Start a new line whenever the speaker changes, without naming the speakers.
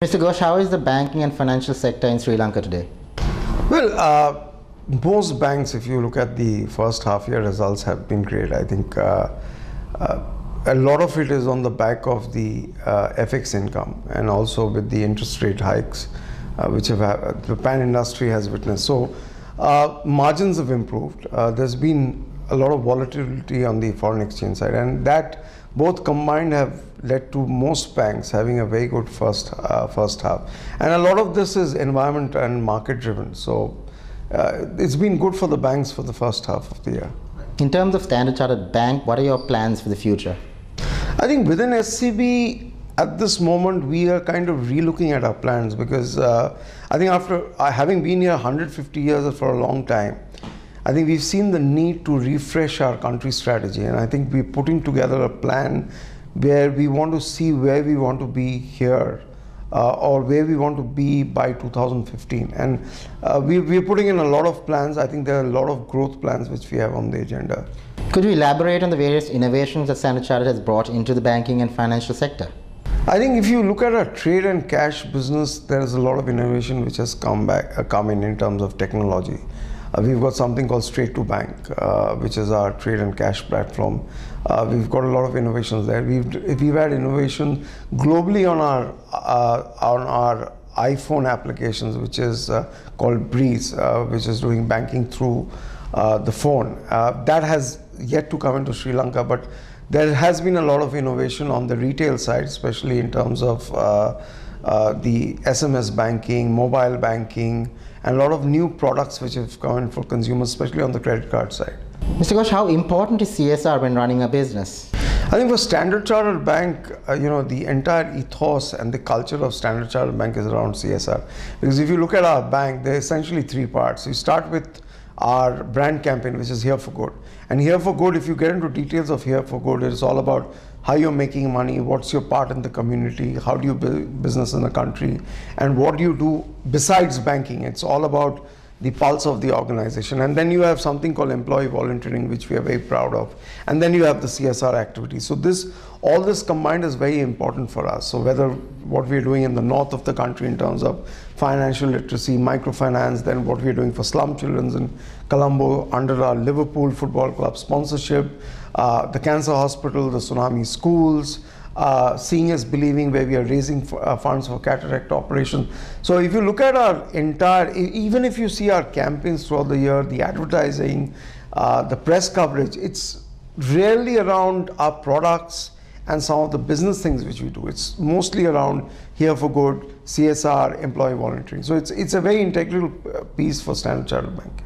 Mr. Ghosh, how is the banking and financial sector in Sri Lanka today?
Well, most banks, if you look at the first half-year results, have been great. I think a lot of it is on the back of the FX income and also with the interest rate hikes, which the pan industry has witnessed. So margins have improved. There's been a lot of volatility on the foreign exchange side, and that both combined have led to most banks having a very good first half. And a lot of this is environment and market driven. So it's been good for the banks for the first half of the year.
In terms of Standard Chartered Bank, what are your plans for the future?
I think within SCB, at this moment, we are kind of relooking at our plans because I think after having been here 150 years for a long time, I think we've seen the need to refresh our country strategy, and I think we're putting together a plan where we want to see where we want to be here or where we want to be by 2015. And we're putting in a lot of plans. I think there are a lot of growth plans which we have on the agenda.
Could you elaborate on the various innovations that Standard Chartered has brought into the banking and financial sector?
I think if you look at our trade and cash business, there is a lot of innovation which has come in terms of technology. We've got something called Straight to Bank, which is our trade and cash platform. We've got a lot of innovations there. We've had innovation globally on our iPhone applications, which is called Breeze, which is doing banking through the phone. That has yet to come into Sri Lanka, but there has been a lot of innovation on the retail side, especially in terms of the SMS banking, mobile banking, and a lot of new products which have come in for consumers, especially on the credit card side.
Mr. Ghosh, how important is CSR when running a business?
I think for Standard Chartered Bank, the entire ethos and the culture of Standard Chartered Bank is around CSR. Because if you look at our bank, there are essentially three parts. You start with our brand campaign, which is Here for Good. And Here for Good, if you get into details of Here for Good, it's all about how you're making money, what's your part in the community, how do you build business in the country, and what do you do besides banking. It's all about the pulse of the organization. And then you have something called employee volunteering, which we are very proud of. And then you have the CSR activities. So all this combined is very important for us. So whether what we're doing in the north of the country in terms of financial literacy, microfinance, then what we're doing for slum children in Colombo under our Liverpool Football Club sponsorship, the cancer hospital, the tsunami schools, Seeing is Believing, where we are raising funds for cataract operation. So if you look at our entire, even if you see our campaigns throughout the year, the advertising, the press coverage, it's rarely around our products and some of the business things which we do. It's mostly around Here for Good, CSR, employee volunteering. So it's a very integral piece for Standard Chartered Bank.